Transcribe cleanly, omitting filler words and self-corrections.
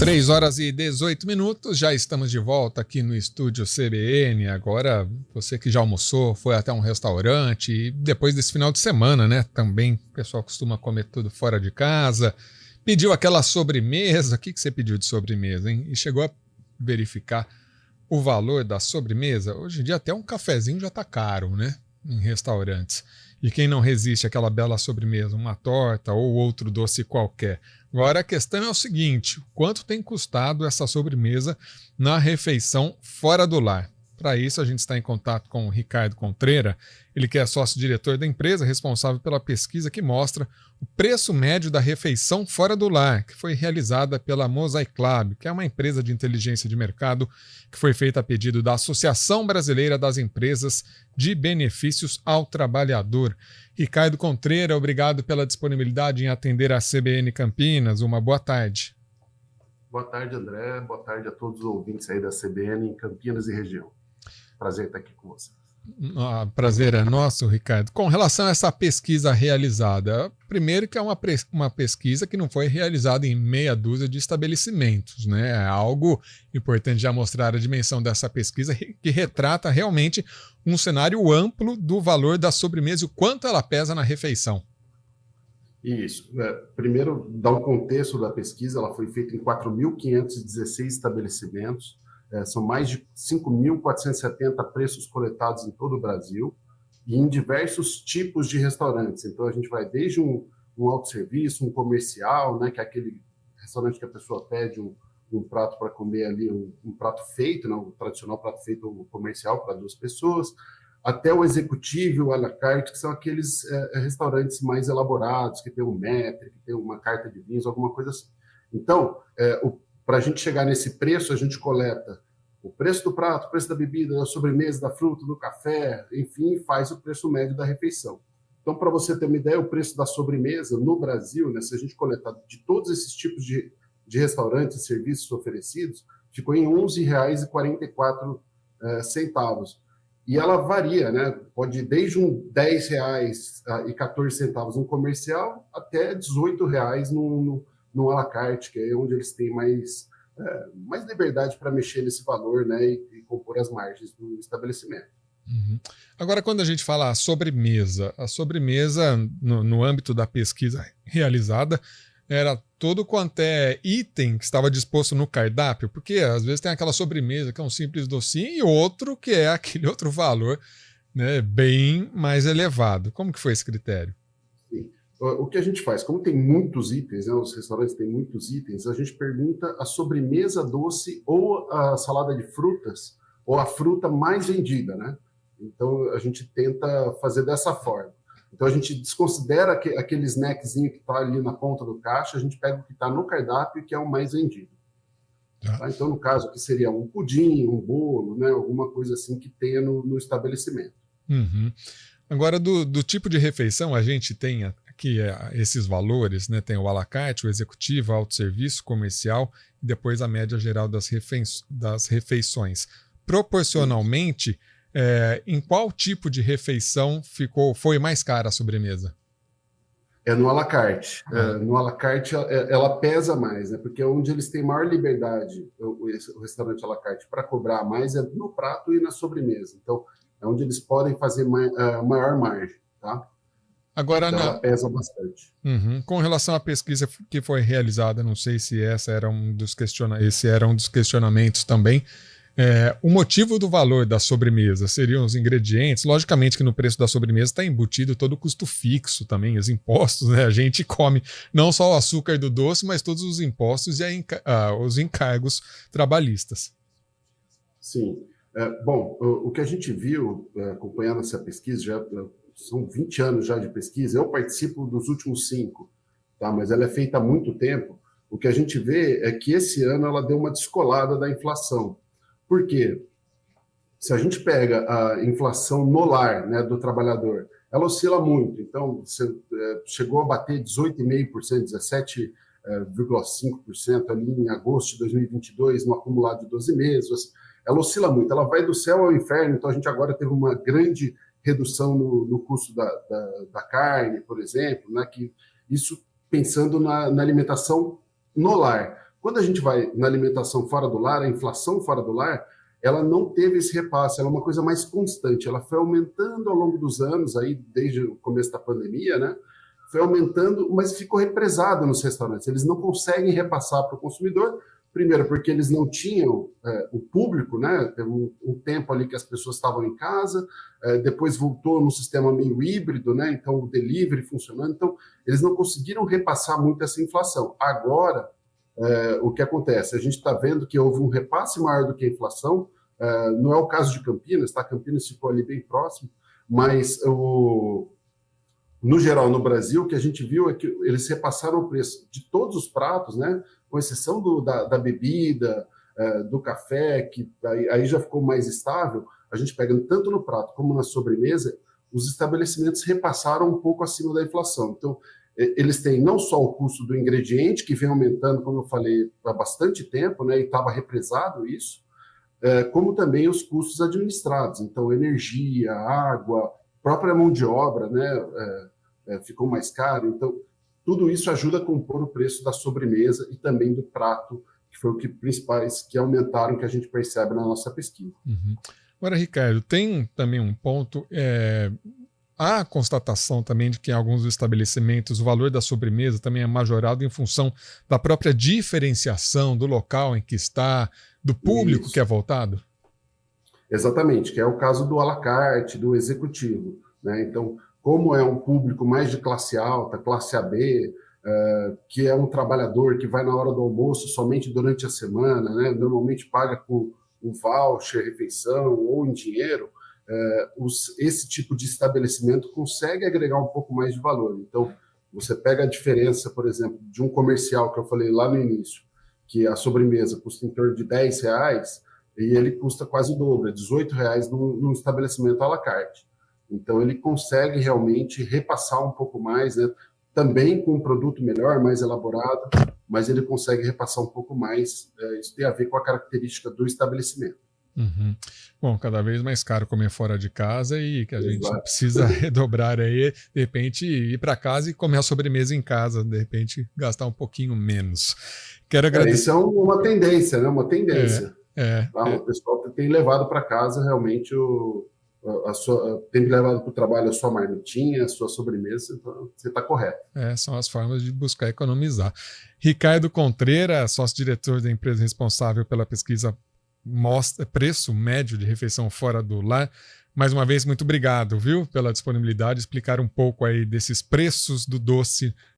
3h18, já estamos de volta aqui no estúdio CBN. Agora, você que já almoçou, foi até um restaurante e depois desse final de semana, né? Também o pessoal costuma comer tudo fora de casa. Pediu aquela sobremesa. O que você pediu de sobremesa, hein? E chegou a verificar o valor da sobremesa? Hoje em dia até um cafezinho já tá caro, né? Em restaurantes. E quem não resiste àquela bela sobremesa, uma torta ou outro doce qualquer? Agora a questão é o seguinte: quanto tem custado essa sobremesa na refeição fora do lar? Para isso a gente está em contato com o Ricardo Contreira, ele que é sócio-diretor da empresa, responsável pela pesquisa que mostra o preço médio da refeição fora do lar, que foi realizada pela Mosaic Lab, que é uma empresa de inteligência de mercado que foi feita a pedido da Associação Brasileira das Empresas de Benefícios ao Trabalhador. Ricardo Contreira, obrigado pela disponibilidade em atender a CBN Campinas. Uma boa tarde. Boa tarde, André. Boa tarde a todos os ouvintes aí da CBN em Campinas e região. Prazer estar aqui com vocês. Prazer é nosso, Ricardo. Com relação a essa pesquisa realizada, primeiro que é uma pesquisa que não foi realizada em meia dúzia de estabelecimentos, né? É algo importante já mostrar a dimensão dessa pesquisa, que retrata realmente um cenário amplo do valor da sobremesa e o quanto ela pesa na refeição. Isso. Primeiro, dar um contexto da pesquisa, ela foi feita em 4.516 estabelecimentos. São mais de 5.470 preços coletados em todo o Brasil e em diversos tipos de restaurantes. Então, a gente vai desde um autosserviço, um comercial, né, que é aquele restaurante que a pessoa pede um prato para comer ali, um prato feito, né, um tradicional prato feito comercial para 2 pessoas, até o executivo, o à la carte, que são aqueles restaurantes mais elaborados, que tem um maître, que tem uma carta de vinhos, alguma coisa assim. Então, para a gente chegar nesse preço, a gente coleta o preço do prato, o preço da bebida, da sobremesa, da fruta, do café, enfim, faz o preço médio da refeição. Então, para você ter uma ideia, o preço da sobremesa no Brasil, né, se a gente coletar de todos esses tipos de restaurantes e serviços oferecidos, ficou em R$ 11,44. E ela varia, né? Pode ir desde R$ 10,14 no comercial até R$ 18 no à la carte, que é onde eles têm mais liberdade para mexer nesse valor, né, e compor as margens do estabelecimento. Uhum. Agora, quando a gente fala a sobremesa no âmbito da pesquisa realizada, era todo quanto é item que estava disposto no cardápio, porque às vezes tem aquela sobremesa que é um simples docinho e outro que é aquele outro valor, né, bem mais elevado. Como que foi esse critério? Sim. O que a gente faz, como tem muitos itens, né, os restaurantes têm muitos itens, a gente pergunta a sobremesa doce ou a salada de frutas, ou a fruta mais vendida, né? Então, a gente tenta fazer dessa forma. Então, a gente desconsidera aquele snackzinho que está ali na ponta do caixa, a gente pega o que está no cardápio, que é o mais vendido. Tá? Então, no caso, aqui seria um pudim, um bolo, né, alguma coisa assim que tenha no estabelecimento. Uhum. Agora, do tipo de refeição, a gente tem aqui esses valores, né? Tem o à la carte, o executivo, o autosserviço, comercial e depois a média geral das refeições. Proporcionalmente, em qual tipo de refeição foi mais cara a sobremesa? É no à la carte. No à la carte, ela pesa mais, né? Porque onde eles têm maior liberdade, o restaurante à la carte, para cobrar mais é no prato e na sobremesa. Então, é onde eles podem fazer maior margem, tá? Agora, então, ela pesa bastante. Uhum. Com relação à pesquisa que foi realizada, não sei se esse era um dos questionamentos também. O motivo do valor da sobremesa seriam os ingredientes. Logicamente que no preço da sobremesa está embutido todo o custo fixo também, os impostos, né? A gente come não só o açúcar do doce, mas todos os impostos e os encargos trabalhistas. Sim. Bom, o que a gente viu acompanhando essa pesquisa, já são 20 anos já de pesquisa, eu participo dos últimos 5, tá? Mas ela é feita há muito tempo. O que a gente vê é que esse ano ela deu uma descolada da inflação. Por quê? Se a gente pega a inflação no lar, né, do trabalhador, ela oscila muito. Então, chegou a bater 18,5%, 17,5% ali em agosto de 2022, no acumulado de 12 meses. Ela oscila muito, ela vai do céu ao inferno. Então, a gente agora teve uma grande redução no custo da carne, por exemplo, né, que isso pensando na alimentação no lar. Quando a gente vai na alimentação fora do lar, a inflação fora do lar, ela não teve esse repasse, ela é uma coisa mais constante, ela foi aumentando ao longo dos anos, aí desde o começo da pandemia, né? Foi aumentando, mas ficou represada nos restaurantes. Eles não conseguem repassar para o consumidor, primeiro porque eles não tinham o público, né? Teve um tempo ali que as pessoas estavam em casa, depois voltou no sistema meio híbrido, né? Então o delivery funcionando, então eles não conseguiram repassar muito essa inflação. Agora, o que acontece? A gente está vendo que houve um repasse maior do que a inflação, não é o caso de Campinas, tá? Campinas ficou ali bem próximo, mas no geral, no Brasil, o que a gente viu é que eles repassaram o preço de todos os pratos, né? Com exceção da bebida, do café, que aí já ficou mais estável. A gente pega tanto no prato como na sobremesa, os estabelecimentos repassaram um pouco acima da inflação. Então, eles têm não só o custo do ingrediente, que vem aumentando, como eu falei, há bastante tempo, né? E estava represado isso, como também os custos administrados. Então, energia, água, própria mão de obra, né? Ficou mais caro. Então, tudo isso ajuda a compor o preço da sobremesa e também do prato, que foi o que principais que aumentaram, que a gente percebe na nossa pesquisa. Uhum. Agora, Ricardo, tem também um ponto, há a constatação também de que em alguns estabelecimentos o valor da sobremesa também é majorado em função da própria diferenciação do local em que está, do público Isso. que é voltado? Exatamente, que é o caso do à la carte, do executivo, né? Então, como é um público mais de classe alta, classe AB, que é um trabalhador que vai na hora do almoço somente durante a semana, né? Normalmente paga com um voucher, refeição ou em dinheiro, esse tipo de estabelecimento consegue agregar um pouco mais de valor. Então, você pega a diferença, por exemplo, de um comercial que eu falei lá no início, que a sobremesa custa em torno de R$10, e ele custa quase o dobro, R$18 num estabelecimento à la carte. Então, ele consegue realmente repassar um pouco mais, né? Também com um produto melhor, mais elaborado, mas ele consegue repassar um pouco mais. Isso tem a ver com a característica do estabelecimento. Uhum. Bom, cada vez mais caro comer fora de casa e que a Exato. gente precisa redobrar aí, de repente ir para casa e comer a sobremesa em casa, de repente gastar um pouquinho menos. Quero agradecer. Isso é uma tendência, né? Uma tendência. Tá? O pessoal tem levado para casa realmente tem levado para o trabalho a sua marmitinha, a sua sobremesa, então você está correto. São as formas de buscar economizar. Ricardo Contreira, sócio-diretor da empresa responsável pela pesquisa preço médio de refeição fora do lar. Mais uma vez, muito obrigado, viu, pela disponibilidade, explicar um pouco aí desses preços do doce